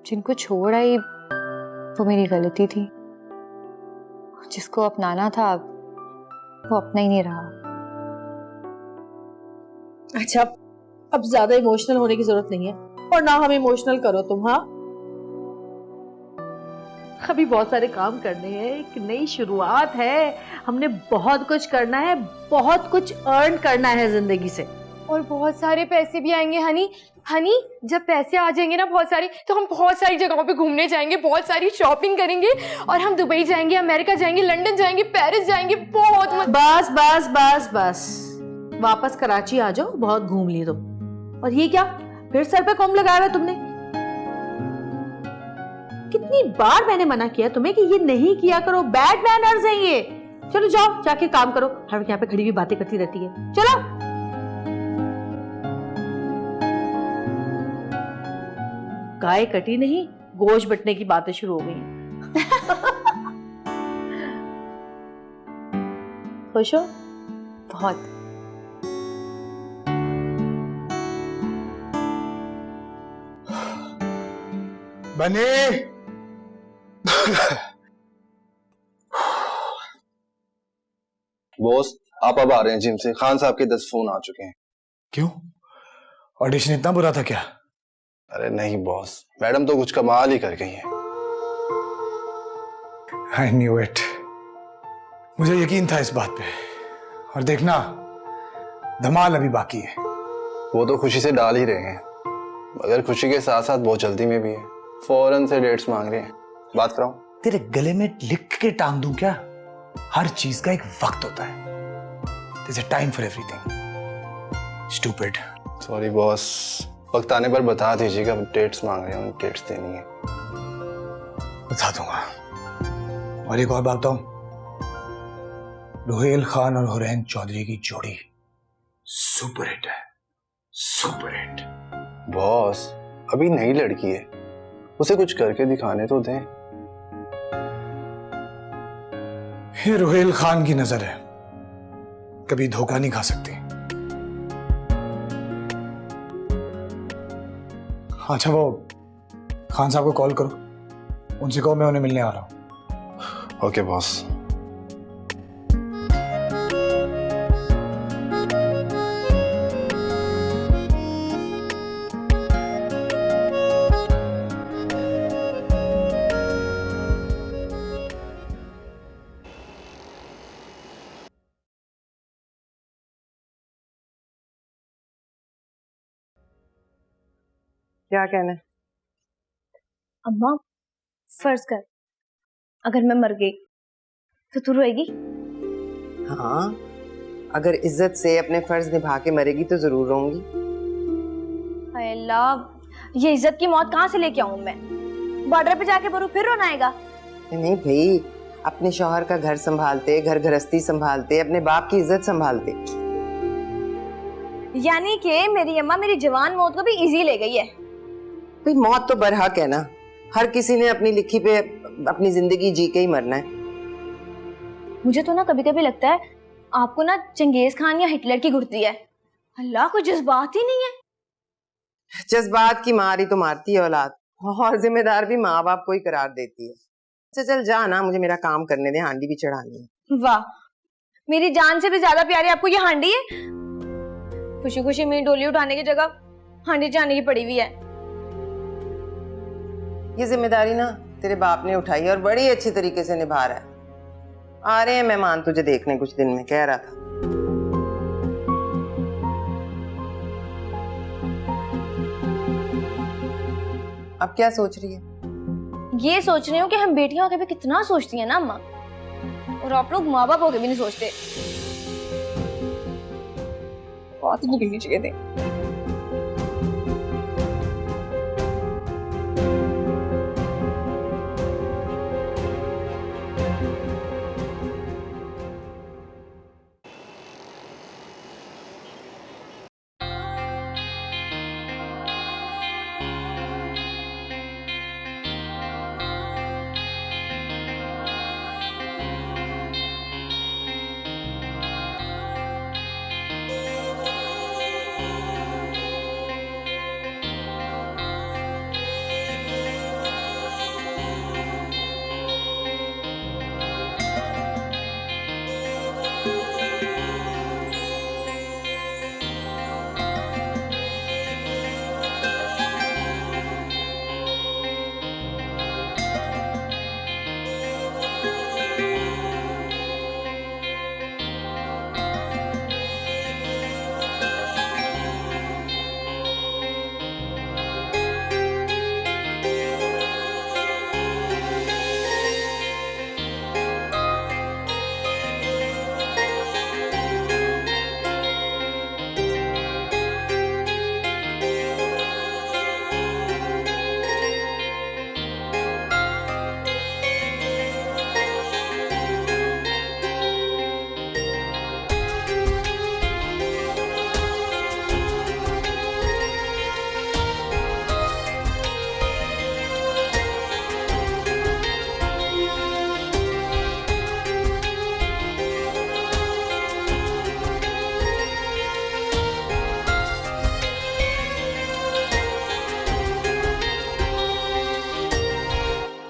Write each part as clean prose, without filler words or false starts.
जिनको छोड़ आई वो मेरी गलती थी। जिसको अपनाना था वो अपना ही नहीं रहा। अच्छा, अब ज्यादा इमोशनल होने की जरूरत नहीं है, और ना हम इमोशनल करो तुम। हाँ, अभी बहुत सारे काम करने हैं, एक नई शुरुआत है, हमने बहुत कुछ करना है, बहुत कुछ अर्न करना है जिंदगी से। और बहुत सारे पैसे भी आएंगे हनी। हनी, जब पैसे आ जाएंगे ना बहुत सारी, तो हम बहुत सारी जगहों पे घूमने जाएंगे, बहुत सारी शॉपिंग करेंगे, और हम दुबई जाएंगे, अमेरिका जाएंगे, लंदन जाएंगे, पेरिस जाएंगे। बहुत बस बस बस बस, वापस कराची आ जाओ, बहुत घूम लिए तुम। और ये क्या, फिर सर पे कॉम लगाया हुआ तुमने? कितनी बार मैंने मना किया तुम्हें कि ये नहीं किया करो, बैड मैनर्स हैं ये। चलो जाओ, जाके काम करो, हर वक्त यहाँ पे खड़ी हुई बातें करती रहती है। चलो। गाय कटी नहीं, गोश्त बटने की बातें शुरू हो गई हैं। खुश हो? बहुत। बने बॉस, आप अब आ रहे हैं जिम से। खान साहब के 10 फोन आ चुके हैं। क्यों? ऑडिशन इतना बुरा था क्या? अरे नहीं बॉस, मैडम तो कुछ कमाल ही कर गई हैं। I knew it. मुझे यकीन था इस बात पे। और देखना, धमाल अभी बाकी है। वो तो खुशी से डाल ही रहे हैं, मगर खुशी के साथ साथ बहुत जल्दी में भी है। फौरन से डेट्स मांग रहे हैं। बात कराऊं? तेरे गले में लिख के टांग दूं क्या? हर चीज का एक वक्त होता है। There's a time for everything. Stupid. Sorry boss, वक्त आने पर बता दीजिएगा। डेट्स मांग रहे हैं, डेट्स देनी है। बता दूंगा। और एक और बात बताऊं, रुहेल खान और हुरैन चौधरी की जोड़ी सुपर हिट है, सुपर हिट। बॉस, अभी नई लड़की है, उसे कुछ करके दिखाने तो दें। ये रुहेल खान की नजर है, कभी धोखा नहीं खा सकती। अच्छा, वो खान साहब को कॉल करो, उनसे कहो मैं उन्हें मिलने आ रहा हूं। Okay boss. क्या कहना है? अम्मा, फर्ज कर अगर मैं मर गई तो तू रोएगी? हाँ, अगर इज्जत से अपने फर्ज निभा के मरेगी तो जरूर रहूंगी। हाय अल्लाह, ये इज्जत की मौत कहाँ से लेके आऊं मैं? बॉर्डर पे जाके मरूं फिर रोना आएगा? नहीं भाई, अपने शौहर का घर संभालते, घर गृहस्थी संभालते, अपने बाप की इज्जत संभालते। यानी कि मेरी अम्मा मेरी जवान मौत को भी इजी ले गई है। भाई मौत तो बरहक है ना, हर किसी ने अपनी लिखी पे अपनी जिंदगी जी के ही मरना है। मुझे तो ना कभी कभी लगता है आपको ना चंगेज खान या हिटलर की घुटती है। अल्लाह, कोई जज्बात ही नहीं है। जज्बात की मार ही तो मारती है औलाद, और जिम्मेदार भी माँ बाप को ही करार देती है। अच्छा चल जा ना, मुझे मेरा काम करने दे, हांडी भी चढ़ानी है। वाह, मेरी जान से भी ज्यादा प्यारी आपको ये हांडी है। खुशी खुशी मेरी डोली उठाने की जगह हांडी चढ़ाने की पड़ी हुई है। ये जिम्मेदारी ना तेरे बाप ने उठाई और बड़ी अच्छी तरीके से निभा रहा है। आ रहे हैं मेहमान तुझे देखने कुछ दिन में, कह रहा था। अब क्या सोच रही है? ये सोच रही हूँ कि हम बेटियां होकर भी कितना सोचती हैं ना अम्मा, और आप लोग माँ बाप होकर भी नहीं सोचते। बहुत ही निकलनी चाहिए थे।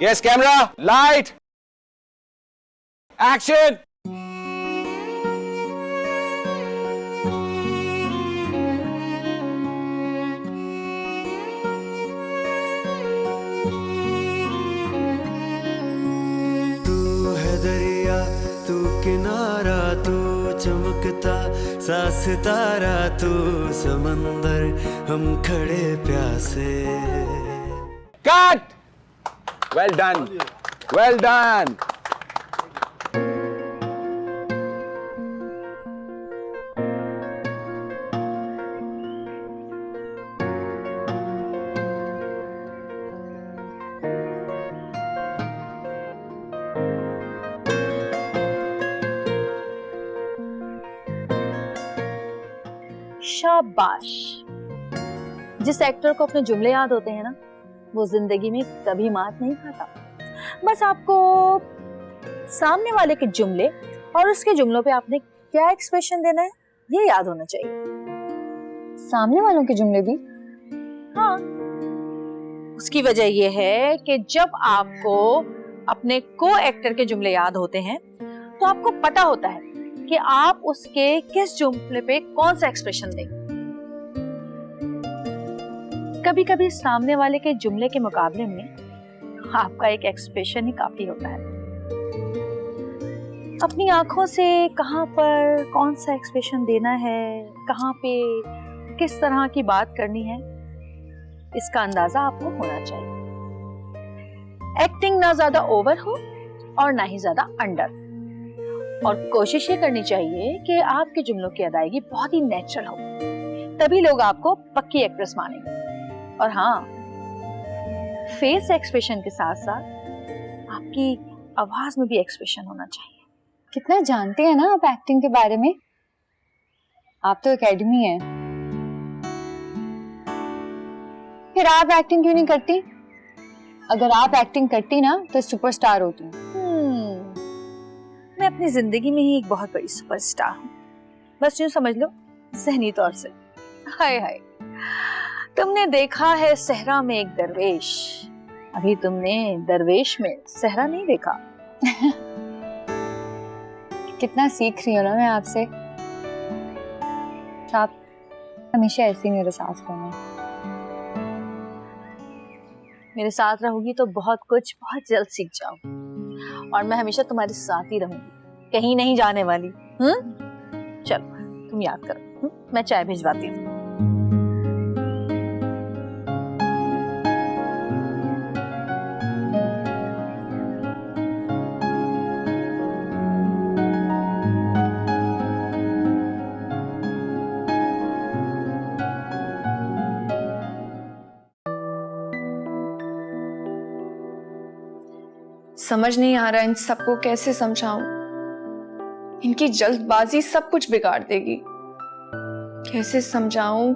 Yes camera, light, action. दरिया तू किनारा, तू चमकता सा सितारा, तू समंदर, हम खड़े प्यासे। Cut. Well done, well done. शाबाश। जिस एक्टर को अपने जुमले याद होते हैं ना, वो जिंदगी में कभी मात नहीं खाता। बस आपको सामने वाले के जुमले और उसके जुमलों पे आपने क्या एक्सप्रेशन देना है ये याद होना चाहिए। सामने वालों के जुमले भी? हाँ, उसकी वजह ये है कि जब आपको अपने को एक्टर के जुमले याद होते हैं तो आपको पता होता है कि आप उसके किस जुमले पे कौन सा एक्सप्रेशन दें। कभी कभी सामने वाले के जुमले के मुकाबले में आपका एक एक्सप्रेशन ही काफी होता है। अपनी आंखों से कहां पर कौन सा एक्सप्रेशन देना है, कहां पे किस तरह की बात करनी है, इसका अंदाजा आपको होना चाहिए। एक्टिंग ना ज्यादा ओवर हो और ना ही ज्यादा अंडर, और कोशिश ये करनी चाहिए कि आपके जुमलों की अदायगी बहुत ही नेचुरल हो, तभी लोग आपको पक्की एक्ट्रेस मानेंगे। और हाँ, फेस एक्सप्रेशन के साथ साथ आपकी आवाज में भी एक्सप्रेशन होना चाहिए। कितना जानते हैं ना आप एक्टिंग के बारे में। आप तो एकेडमी है, फिर आप एक्टिंग क्यों नहीं करती? अगर आप एक्टिंग करती ना तो सुपरस्टार होती। मैं अपनी जिंदगी में ही एक बहुत बड़ी सुपरस्टार हूँ, बस यूं समझ लो ज़हनी तौर से। हाय हाय, तुमने देखा है सहरा में एक दरवेश, अभी तुमने दरवेश में सहरा नहीं देखा। कितना सीख रही हो ना मैं आपसे। आप हमेशा ऐसे मेरे साथ रहना। मेरे साथ रहोगी तो बहुत कुछ बहुत जल्द सीख जाओगी, और मैं हमेशा तुम्हारे साथ ही रहूंगी, कहीं नहीं जाने वाली। चलो तुम याद करो, मैं चाय भिजवाती हूँ। समझ नहीं आ रहा इन सबको कैसे समझाऊं। इनकी जल्दबाजी सब कुछ बिगाड़ देगी। कैसे समझाऊं?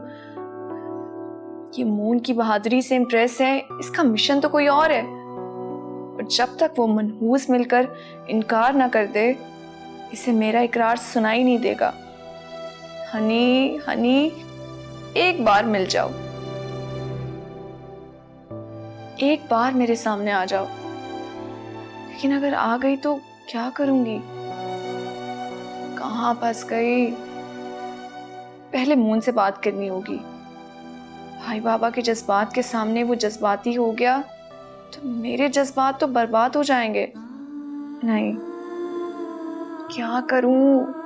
ये मून की बहादुरी से इम्प्रेस है, इसका मिशन तो कोई और है। और जब तक वो मनहूस मिलकर इनकार ना कर दे, इसे मेरा इकरार सुनाई नहीं देगा। हनी हनी, एक बार मिल जाओ, एक बार मेरे सामने आ जाओ। लेकिन अगर आ गई तो क्या करूंगी? कहाँ फंस गई? पहले मून से बात करनी होगी। भाई बाबा के जज्बात के सामने वो जज्बाती हो गया तो मेरे जज्बात तो बर्बाद हो जाएंगे। नहीं, क्या करूं?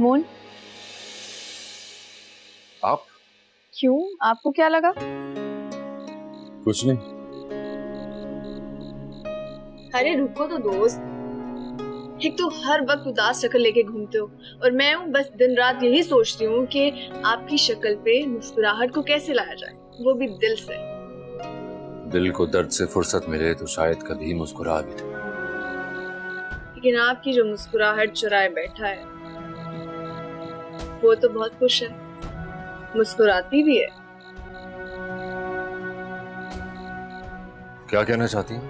मून, आप? क्यों? आपको क्या लगा? कुछ नहीं। अरे रुको तो दोस्त, एक तो हर वक्त उदास शक्ल लेके घूमते हो और मैं हूँ बस दिन रात यही सोचती हूँ कि आपकी शक्ल पे मुस्कुराहट को कैसे लाया जाए, वो भी दिल से। दिल को दर्द से फुर्सत मिले तो शायद कभी मुस्कुरा भी दे। लेकिन आपकी जो मुस्कुराहट चुराए बैठा है वो तो बहुत खुश है, मुस्कुराती भी है। क्या कहना चाहती हैं?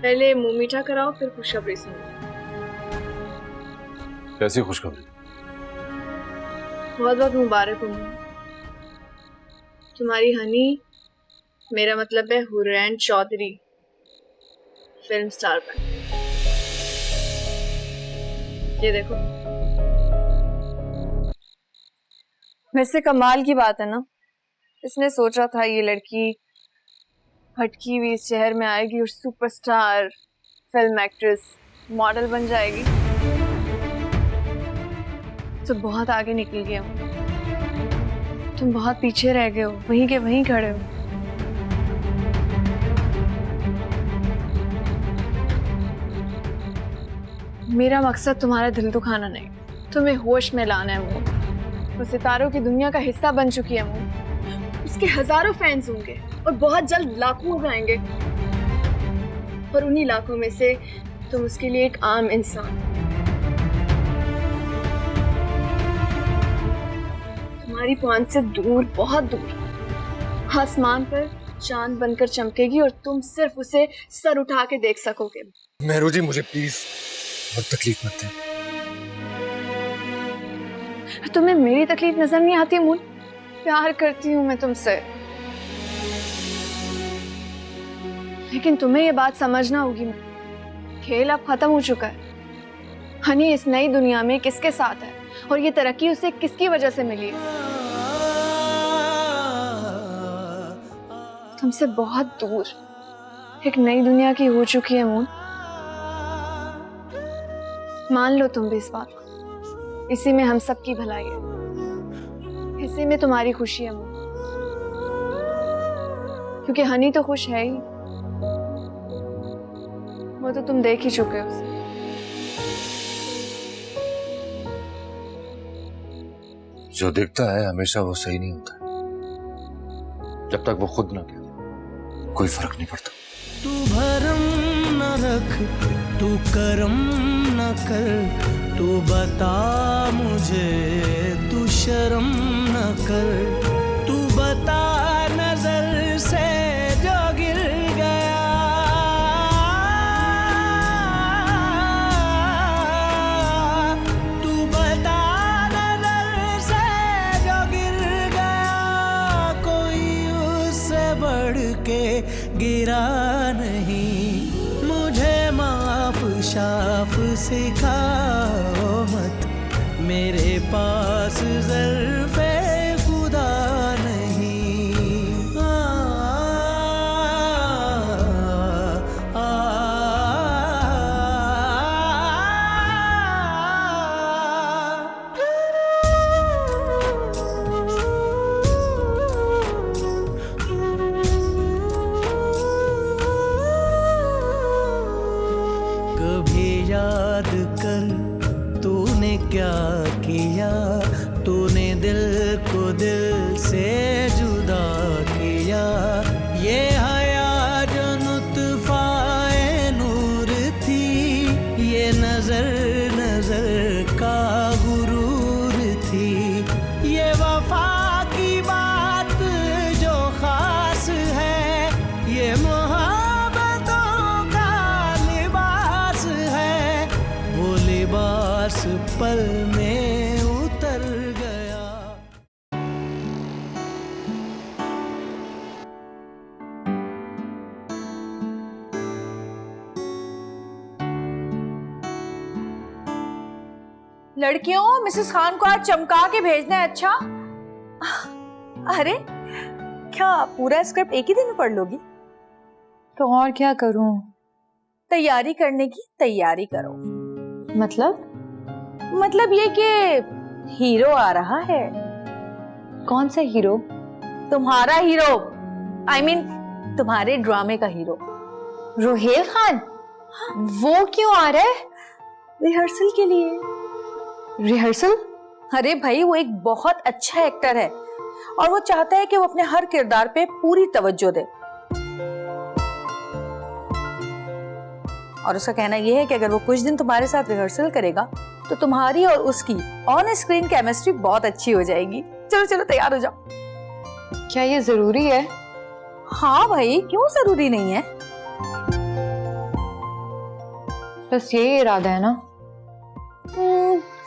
पहले मुंह मीठा कराओ फिर खुशखबरी सुनो। कैसी खुशखबरी? बहुत बहुत मुबारक हो तुम्हारी हनी, मेरा मतलब है हुरैन चौधरी, फिल्म स्टार बन। ये देखो। वैसे कमाल की बात है ना, इसने सोचा था ये लड़की भटकी हुई इस शहर में आएगी और सुपरस्टार, फिल्म एक्ट्रेस, मॉडल बन जाएगी। तो बहुत आगे निकल गया हूँ, तुम बहुत पीछे रह गए हो, वहीं के वहीं खड़े हो। मेरा मकसद तुम्हारा दिल दुखाना नहीं, तुम्हें होश में लाना है। वो सितारों की दुनिया का हिस्सा बन चुकी है। वो उसके हजारों फैंस होंगे और बहुत जल्द लाखों हो जाएंगे, और उन्हीं लाखों में से तुम उसके लिए एक आम इंसान। तुम्हारी पहुंच से दूर, बहुत दूर आसमान पर चांद बनकर चमकेगी और तुम सिर्फ उसे सर उठा के देख सकोगे। मेहरू जी, मुझे प्लीज बहुत तकलीफ मत दें। तुम्हें मेरी तकलीफ नजर नहीं आती मून? प्यार करती हूँ मैं तुमसे, लेकिन तुम्हें ये बात समझना होगी, खेल अब खत्म हो चुका है। हनी इस नई दुनिया में किसके साथ है और ये तरक्की उसे किसकी वजह से मिली है? तुमसे बहुत दूर एक नई दुनिया की हो चुकी है मून। मान लो तुम भी इस बात को, इसी में हम सबकी भलाई है, इसी में तुम्हारी खुशी है मून। क्योंकि हनी तो खुश है ही, वो तो तुम देख ही चुके हो उसे। जो दिखता है हमेशा वो सही नहीं होता, जब तक वो खुद ना कहे कोई फर्क नहीं पड़ता। तू भरम न रख, तू करम न कर, तू बता मुझे, तू शर्म न कर, तू बता नजर से जो गिर गया, तू बता नजर से जो गिर गया, कोई उससे बढ़ के गिरा नहीं, मुझे माफ शाफ सिखाओ मत, मेरे पास ज़र्फ़े खुदा नहीं। कभी याद कर तूने क्या किया, तूने दिल को दिल से जुदा किया, ये हया जो नुत्फ़ाए नूर थी, ये नजर नजर का गुरूर थी, ये वफा की बात जो खास है, ये मोहब्बतों का लिबास है, वो लिबास पल में उतर गया। लड़कियों, मिसेस खान को आज चमका के भेजना है। अच्छा, अरे क्या पूरा स्क्रिप्ट एक ही दिन में पढ़ लोगी? तो और क्या करूं? तैयारी करने की तैयारी करो। मतलब ये कि हीरो आ रहा है। कौन सा हीरो? तुम्हारा हीरो, I mean, तुम्हारे ड्रामे का हीरो। रोहेल खान? वो क्यों आ रहा है? रिहर्सल के लिए। रिहर्सल? अरे भाई, वो एक बहुत अच्छा एक्टर है और वो चाहता है कि वो अपने हर किरदार पे पूरी तवज्जो दे। और उसका कहना यह है कि अगर वो कुछ दिन तुम्हारे साथ रिहर्सल करेगा तो तुम्हारी और उसकी ऑन स्क्रीन केमिस्ट्री बहुत अच्छी हो जाएगी। चलो चलो तैयार हो जाओ। क्या ये जरूरी है? हाँ भाई, क्यों जरूरी नहीं है? बस यही इरादा है ना?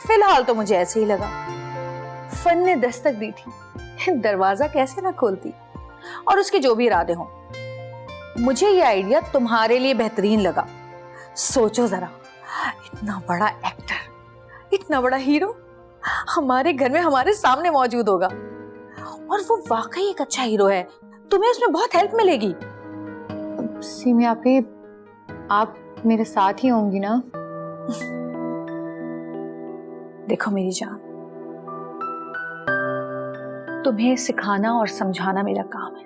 फिलहाल तो मुझे ऐसे ही लगा। फन ने दस्तक दी थी, दरवाजा कैसे ना खोलती। और उसके जो भी इरादे हों, मुझे ये आइडिया तुम्हारे लिए बेहतरीन लगा। सोचो जरा, इतना बड़ा एक्टर, इतना बड़ा हीरो हमारे घर में हमारे सामने मौजूद होगा, और वो वाकई एक अच्छा हीरो है। तुम्हें उसमें बहुत हेल्प मिलेगी। सीमी आपी, आप मेरे साथ ही होंगी ना? देखो मेरी जान, तुम्हें सिखाना और समझाना मेरा काम है।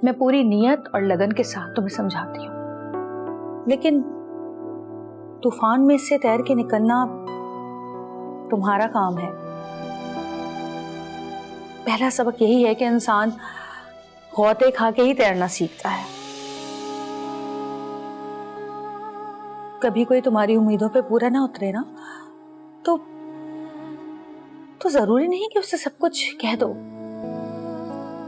मैं पूरी नियत और लगन के साथ तुम्हें समझाती हूँ, लेकिन तूफान में से तैर के निकलना तुम्हारा काम है। पहला सबक यही है कि इंसान गौते खा के ही तैरना सीखता है। कभी कोई तुम्हारी उम्मीदों पे पूरा ना उतरे ना, तो जरूरी नहीं कि उससे सब कुछ कह दो।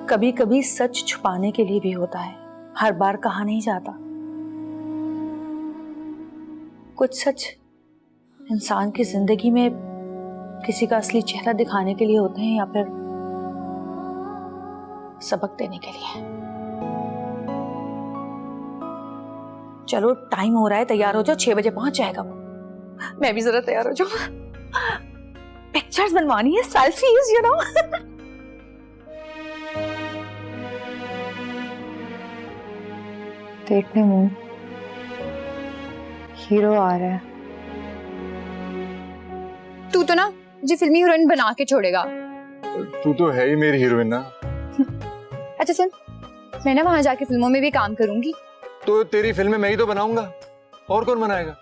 कभी कभी सच छुपाने के लिए भी होता है, हर बार कहा नहीं जाता। कुछ सच इंसान की जिंदगी में किसी का असली चेहरा दिखाने के लिए होते हैं, या फिर सबक देने के लिए। चलो टाइम हो रहा है, तैयार हो जाओ, 6 बजे पहुंच जाएगा वो। मैं भी जरा तैयार हो जाऊं, पिक्चर्स बनवानी है, सेल्फीज, यू नो। देखने मुंह, हीरो आ रहा है। तू तो ना मुझे फिल्मी हीरोइन बना के छोड़ेगा। तू तो है ही मेरी हीरोइन ना। अच्छा सुन, मैं ना वहां जाके फिल्मों में भी काम करूंगी। तो तेरी फिल्म में मैं ही तो बनाऊंगा, और कौन बनाएगा?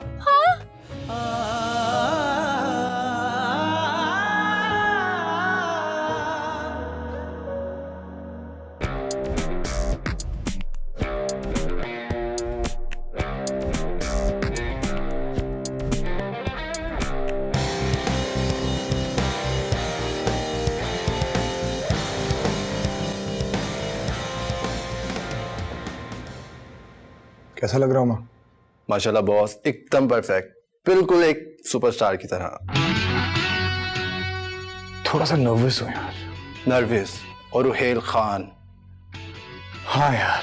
कैसा लग रहा हूं मैं? माशाल्लाह बॉस, एकदम परफेक्ट, बिल्कुल एक सुपरस्टार की तरह। थोड़ा सा नर्वस हूं यार। नर्वस? और रुहेल खान? हाँ यार,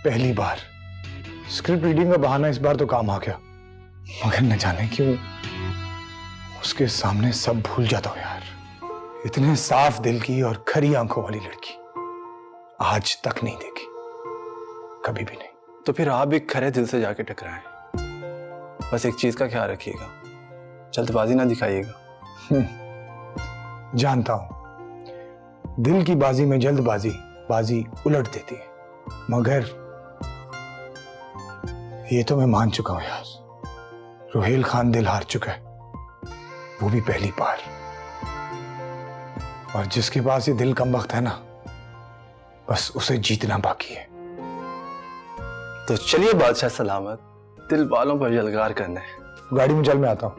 पहली बार स्क्रिप्ट रीडिंग का बहाना इस बार तो काम आ गया, मगर न जाने क्यों उसके सामने सब भूल जाता हूं यार। इतने साफ दिल की और खरी आंखों वाली लड़की आज तक नहीं देखी, कभी भी नहीं। तो फिर आप भी खरे दिल से जाके टकराएं। बस एक चीज का ख्याल रखिएगा, जल्दबाजी ना दिखाइएगा। जानता हूं, दिल की बाजी में जल्दबाजी बाजी उलट देती है, मगर ये तो मैं मान चुका हूं यार, रुहेल खान दिल हार चुका है, वो भी पहली बार। और जिसके पास ये दिल कम वक्त है ना, बस उसे जीतना बाकी है। तो चलिए बादशाह सलामत, दिल वालों पर यलगार करना है। गाड़ी में चल, मैं आता हूं।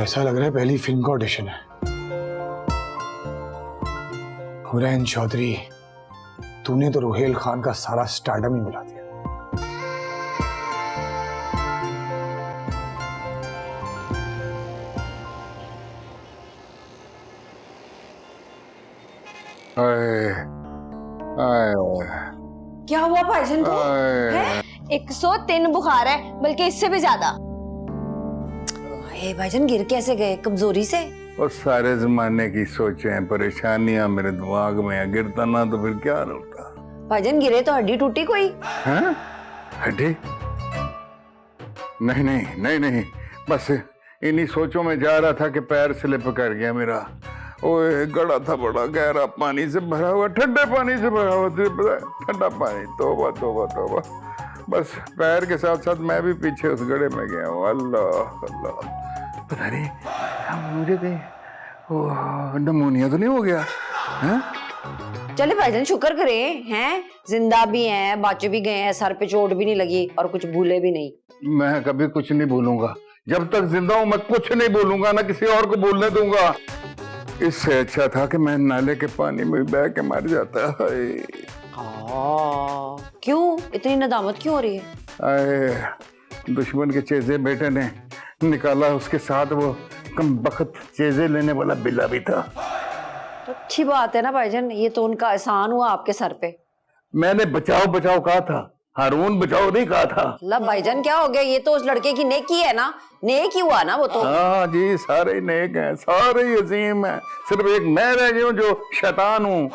ऐसा लग रहा है पहली फिल्म का ऑडिशन है। हुरैन चौधरी, तूने तो रुहेल खान का सारा स्टारडम ही मिला दिया। क्या हुआ भाईजान को? 103 बुखार है, बल्कि इससे भी ज्यादा। भाईजान गिर कैसे गए? कमजोरी से? और सारे जमाने की सोचें परेशानियां मेरे दिमाग में है, गिरता ना तो फिर क्या होता। भाईजान गिरे तो हड्डी टूटी कोई? हैं? हड्डी? नहीं नहीं नहीं नहीं, बस इन्हीं सोचों में जा रहा था कि पैर स्लिप कर गया मेरा। ओए गड़ा था बड़ा गहरा, पानी से भरा हुआ, ठंडे पानी से भरा हुआ, ठंडा पानी। तौबा तौबा तौबा। बस पैर के साथ साथ मैं भी पीछे उस गड्ढे में गया हूँ। अल्लाह अल्लाह, पता नहीं मुझे नमोनिया तो नहीं हो गया? हैं? चले भाईजान शुक्र करें, हैं जिंदा भी हैं, बच भी गए हैं, सर पे चोट भी नहीं लगी और कुछ भूले भी नहीं। मैं कभी कुछ नहीं भूलूंगा, जब तक जिंदा हूं मैं कुछ नहीं भूलूंगा, ना किसी और को बोलने दूंगा। इससे अच्छा था कि मैं नाले के पानी में बह के मर जाता। क्यों इतनी नदामत क्यों हो रही है? आए, दुश्मन के चेजे बेटे ने निकाला, उसके साथ वो कम बखत चेजे लेने वाला बिल्ला भी था। तो अच्छी बात है ना भाईजान, ये तो उनका एहसान हुआ आपके सर पे। मैंने बचाओ बचाओ कहा था, हारून बचाओ नहीं कहा था। ला भाईजान क्या हो गया, ये तो उस लड़के की नेकी है ना, नेक ही हुआ ना वो तो। हाँ जी, सारे नेक हैं, सारे अजीम हैं, सिर्फ एक मैं रह गया हूँ जो शैतान हूँ।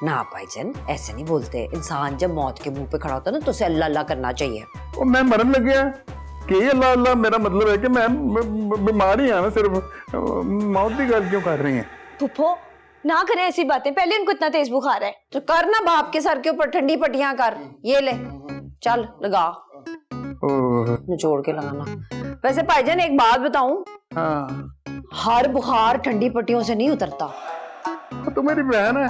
ना भाईजान ऐसे नहीं बोलते, इंसान जब मौत के मुंह पे खड़ा होता है ना तो उसे अल्लाह अल्लाह करना चाहिए। और मैं मरने लग गया कि अल्लाह अल्लाह, मेरा मतलब है कि मैं बीमारी है ना, सिर्फ मौत की गल क्यों कर रही है? फुफो ना करें ऐसी बातें, पहले उनको इतना तेज बुखार है। तो कर ना बाप के सर के ऊपर ठंडी पट्टियां कर, ये ले चल लगा, निचोड़ के लगाना। वैसे भाईजान एक बात बताऊं, हाँ। हर बुखार ठंडी पट्टियों से नहीं उतरता। तो मेरी बहन है,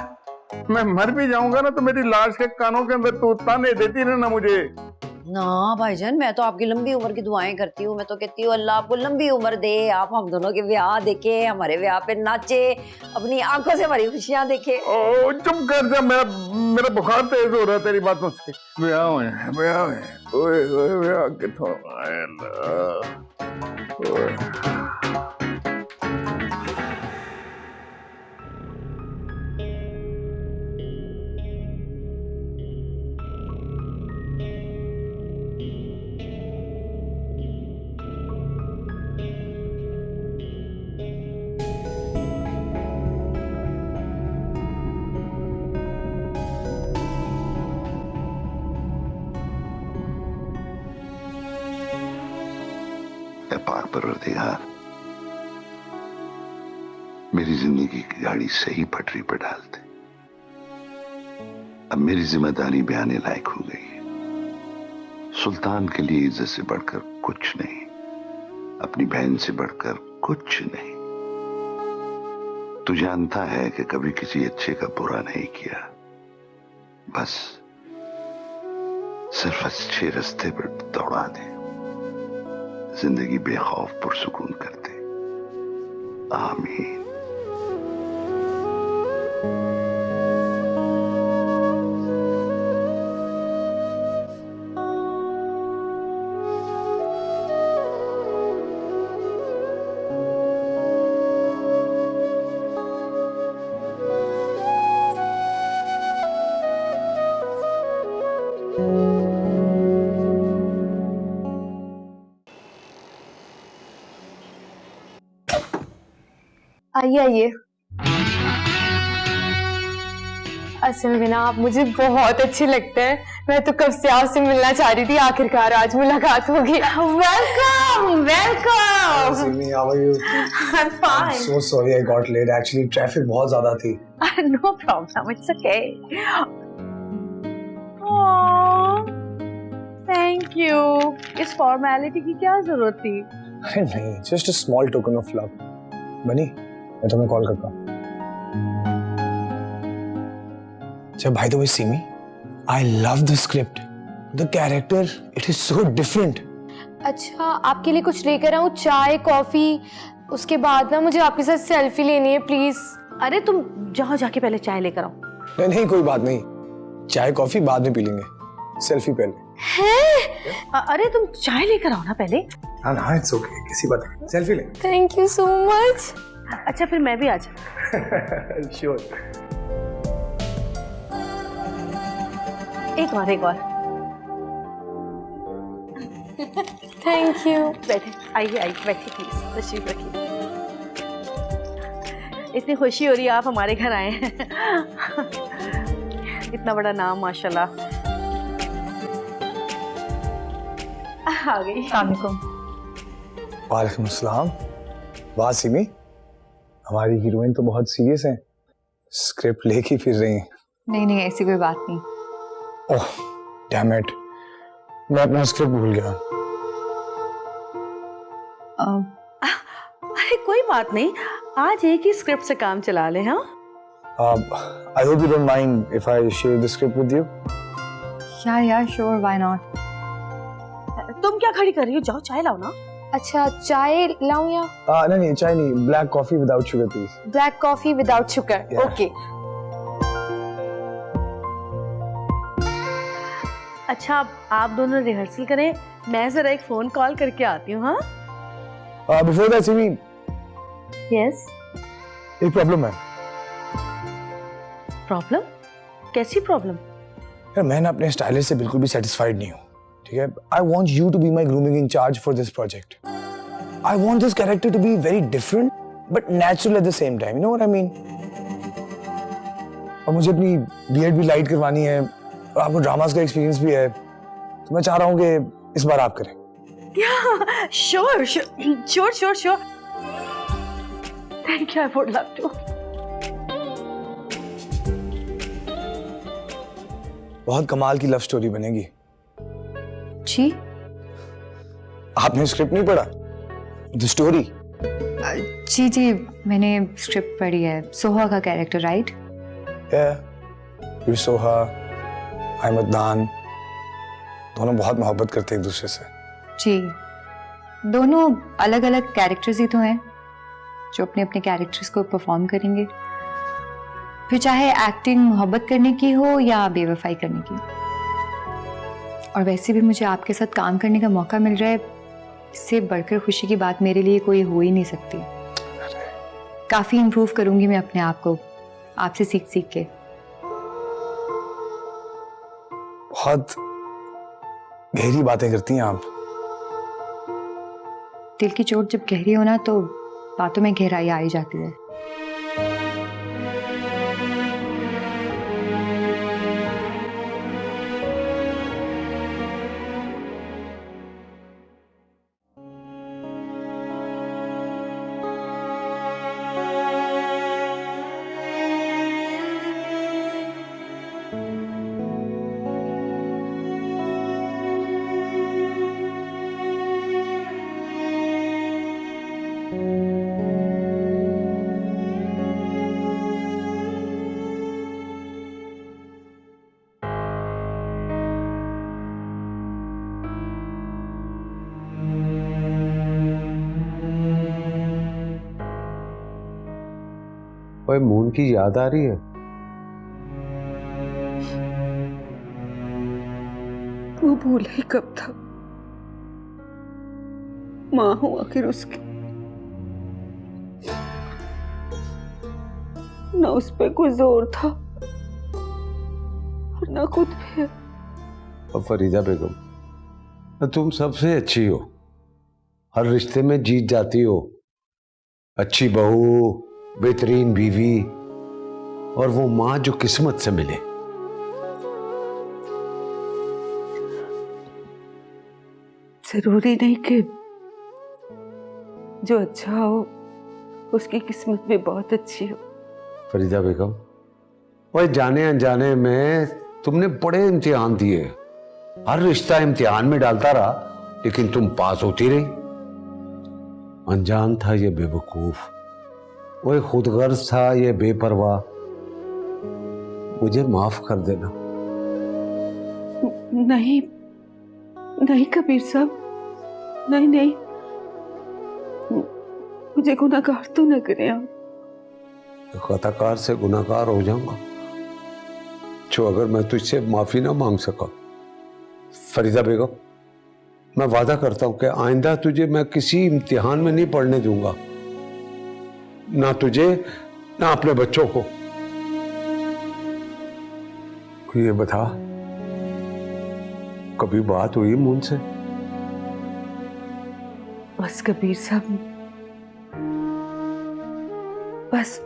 मैं मर भी जाऊंगा ना तो मेरी लाश के कानों के अंदर तो ताने देती ना मुझे। ना भाईजान मैं तो आपकी लंबी उम्र की दुआएं करती हूँ, मैं तो कहती हूँ अल्लाह आपको लंबी उम्र दे, आप हम दोनों के ब्याह देखे, हमारे ब्याह पे नाचे, अपनी आंखों से हमारी खुशियां देखे। ओ चुप कर जा, मेरा बुखार तेज हो रहा है तेरी बातों से। ब्याह हुए, ओए ओए ब्याह किथों आए पाक परवरदिगार, मेरी जिंदगी की गाड़ी सही पटरी पर डाल दे। अब मेरी जिम्मेदारी भी आने लायक हो गई है। सुल्तान के लिए इज्जत से बढ़कर कुछ नहीं, अपनी बहन से बढ़कर कुछ नहीं। तू जानता है कि कभी किसी अच्छे का बुरा नहीं किया, बस सिर्फ अच्छे रास्ते पर दौड़ा दे, जिंदगी बेखौफ पुरसुकून कर दे। आमीन। आइए आइए। असल में ना आप मुझे बहुत अच्छे लगते हैं, मैं तो कब से आपसे मिलना चाह रही थी, आखिरकार आज मुलाकात होगी। Welcome welcome. Simi, how are you? I'm fine. I'm so sorry I got late. Actually, traffic बहुत ज़्यादा थी। No problem, it's okay. Thank you. इस फॉर्मेलिटी की क्या जरूरत थी? अरे नहीं, just a small token of love. बनी, मैं तुम्हें कॉल करता हूँ। अच्छा, by the way, Simi, I love the script. The character, it is so different. अच्छा, आपके लिए कुछ लेकर आऊँ, चाय कॉफी, उसके बाद ना मुझे आपके साथ सेल्फी लेनी है प्लीज। अरे तुम जाओ, जाके पहले चाय लेकर आओ। नहीं नहीं, कोई बात नहीं, चाय कॉफी बाद में पी लेंगे, सेल्फी पहले। हैं? अरे तुम चाय लेकर आओ ना पहले। हाँ ना, इट्स ओके, किसी बात नहीं, सेल्फी ले। Thank you so much. अच्छा फिर मैं भी आ जाऊँ। श्योर। एक और थैंक यू। बैठे, आइए आइए, बैठिए प्लीज, तशरीफ रखिए। इतनी खुशी हो रही है आप हमारे घर आए हैं। इतना बड़ा नाम माशाल्लाह। आ गई। वालेकुम अस्सलाम। वाह सिमी, हमारी हीरोइन तो बहुत सीरियस है, स्क्रिप्ट लेके फिर रही हैं। नहीं नहीं, ऐसी कोई बात नहीं। ओह डैम इट, मैं अपना स्क्रिप्ट भूल गया। अरे कोई बात नहीं, आज एक ही स्क्रिप्ट से काम चला ले। हाँ I hope you don't mind if I share the script with you. Yeah, sure, why not? तुम क्या खड़ी कर रही हो, जाओ चाय लाओ ना। अच्छा चाय लाऊं या नहीं चाय नहीं, black coffee without sugar please. Black coffee without sugar? Yeah. Okay. अच्छा आप दोनों रिहर्सल करें, मैं जरा एक फोन कॉल करके आती हूँ। हाँ Before that, Simi, यस। एक प्रॉब्लम है प्रॉब्लम? कैसी प्रॉब्लम? यार मैं ना अपने स्टाइलिस्ट से बिल्कुल भी सेटिस्फाइड नहीं हूँ, ठीक है? I want you to be my grooming in charge for this project. I want this character to be very different but natural at the same time. You know what I mean? और मुझे अपनी BEd भी light करवानी है और आपको dramas का experience भी है, तो मैं चाह रहा हूँ कि इस बार आप करें। Sure. Thank you, I would love to. बहुत कमाल की लव स्टोरी बनेगी। जी आपने स्क्रिप्ट नहीं पढ़ा? The story? जी मैंने स्क्रिप्ट पढ़ी है। सोहा का कैरेक्टर, राइट? यू सोहा, आई मदनान, दोनों बहुत मोहब्बत करते हैं एक दूसरे से। जी, दोनों अलग अलग कैरेक्टर्स ही तो हैं जो अपने अपने कैरेक्टर्स को परफॉर्म करेंगे, फिर चाहे एक्टिंग मोहब्बत करने की हो या बेवफाई करने की। और वैसे भी मुझे आपके साथ काम करने का मौका मिल रहा है, इससे बढ़कर खुशी की बात मेरे लिए कोई हो ही नहीं सकती। काफी इम्प्रूव करूंगी मैं अपने आप को आपसे सीख के। बहुत गहरी बातें करती हैं आप। दिल की चोट जब गहरी हो ना तो बातों में गहराई आ ही जाती है। ओए मून की याद आ रही है? वो भूला ही कब था, माँ हूं आखिर उसकी, ना उस पे कोई जोर था और ना खुद पे। और फरीदा बेगम, तुम सबसे अच्छी हो, हर रिश्ते में जीत जाती हो, अच्छी बहू, बेहतरीन बीवी और वो माँ जो किस्मत से मिले। जरूरी नहीं कि जो अच्छा हो उसकी किस्मत भी बहुत अच्छी हो। फरीदा बेगम, और जाने अनजाने में तुमने बड़े इम्तिहान दिए, हर रिश्ता इम्तिहान में डालता रहा, लेकिन तुम पास होती रही। अनजान था ये बेवकूफ, वो खुदगर्ज था ये बेपरवाह। मुझे माफ कर देना। नहीं नहीं कबीर साहब, नहीं नहीं, मुझे गुनाहगार तो न करें आप। खताकार से गुनाहगार हो जाऊंगा जो अगर मैं तुझसे माफी ना मांग सका। फरीदा बेगम, मैं वादा करता हूं कि आइंदा तुझे मैं किसी इम्तिहान में नहीं पढ़ने दूंगा, ना तुझे ना अपने बच्चों को। ये बता, कभी बात हुई मून से? बस कबीर साहब, बस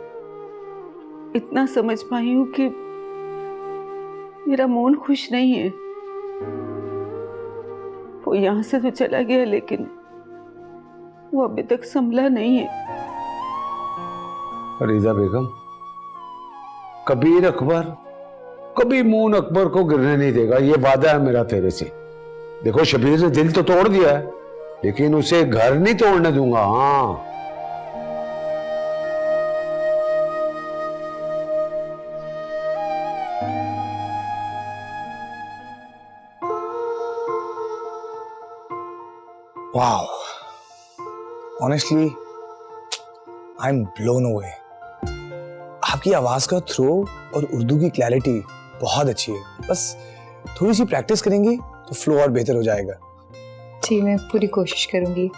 इतना समझ पाई हूं कि मेरा मून खुश नहीं है। वो यहां से तो चला गया, लेकिन वो अभी तक संभला नहीं है। फरीदा बेगम, कबीर अकबर कभी मून अकबर को गिरने नहीं देगा, ये वादा है मेरा तेरे से। देखो, शबीर ने दिल तो तोड़ दिया है, लेकिन उसे घर नहीं तोड़ने दूंगा। हाँ, Wow. Honestly, I'm blown away. आपकी आवाज का थ्रो और उर्दू की क्लैरिटी बहुत अच्छी है। बस थोड़ी सी प्रैक्टिस करेंगी तो फ्लो और बेहतर हो जाएगा। जी, मैं पूरी कोशिश करूंगी।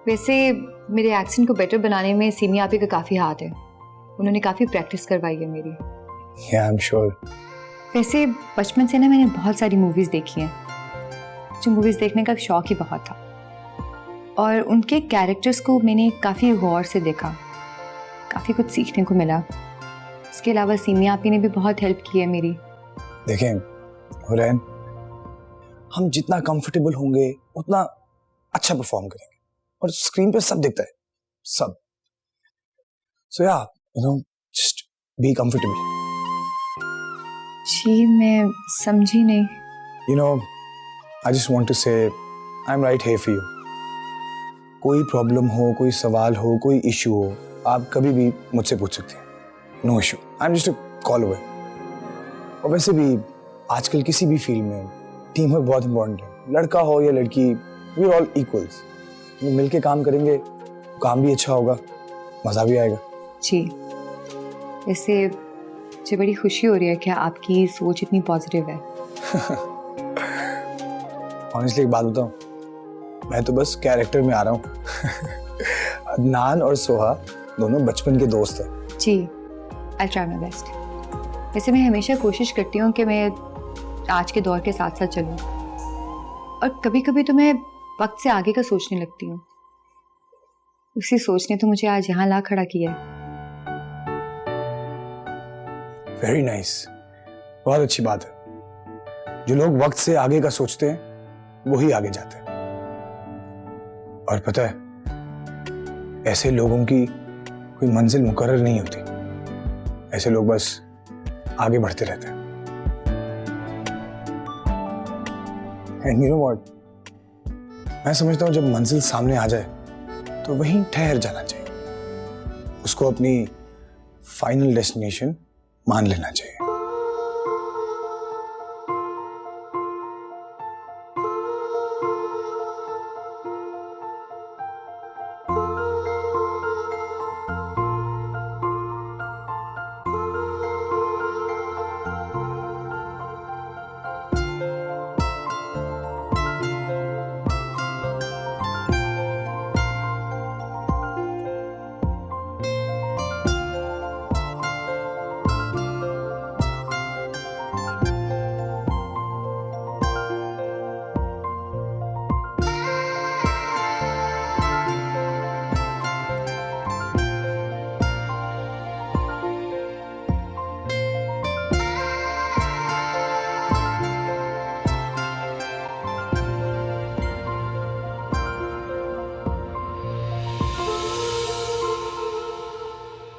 वैसे मेरे एक्सेंट को बेटर बनाने में सीमी आपी का काफ़ी हाथ है। उन्होंने काफ़ी प्रैक्टिस करवाई है मेरी। Yeah, I'm sure. वैसे बचपन से ना मैंने बहुत सारी मूवीज़ देखी हैं। जो मूवीज़ देखने का शौक ही बहुत था और उनके कैरेक्टर्स को मैंने काफ़ी गौर से देखा, काफ़ी कुछ सीखने को मिला। इसके अलावा सीमी आपी ने भी बहुत हेल्प की है मेरी। देखें हुरैन, हम जितना कंफर्टेबल होंगे उतना अच्छा परफॉर्म करेंगे और स्क्रीन पे सब दिखता है, सब। सो या जस्ट बी कंफर्टेबल। जी, मैं समझी नहीं। आई जस्ट वांट टू से I am right here for you. कोई प्रॉब्लम हो, कोई सवाल हो, कोई इशू हो, आप कभी भी मुझसे पूछ सकते हैं। No issue, I am just a call away. और वैसे भी आजकल किसी भी फील्ड में टीम वर्क बहुत इंपॉर्टेंट है। लड़का हो या लड़की, वी आर ऑल इक्वल्स। मिलके काम करेंगे, काम भी अच्छा होगा, मज़ा भी आएगा। जी, वैसे मुझे बड़ी खुशी हो रही है कि आपकी सोच इतनी पॉजिटिव है। ऑनेस्टली एक बात बताऊं, मैं तो बस कैरेक्टर में आ रहा हूँ। अदनान और सोहा दोनों बचपन के दोस्त हैं। जी, आई ट्राई माई बेस्ट। वैसे मैं हमेशा कोशिश करती हूँ कि मैं आज के दौर के साथ साथ चलूँ और कभी कभी तो मैं वक्त से आगे का सोचने लगती हूँ। उसी सोच ने तो मुझे आज यहाँ ला खड़ा किया है। वेरी नाइस, बहुत अच्छी बात है। जो लोग वक्त से आगे का सोचते हैं वही आगे जाते हैं। और पता है, ऐसे लोगों की कोई मंजिल मुकर्रर नहीं होती। ऐसे लोग बस आगे बढ़ते रहते हैं। And you know what? मैं समझता हूं जब मंजिल सामने आ जाए तो वहीं ठहर जाना चाहिए। उसको अपनी फाइनल डेस्टिनेशन मान लेना चाहिए।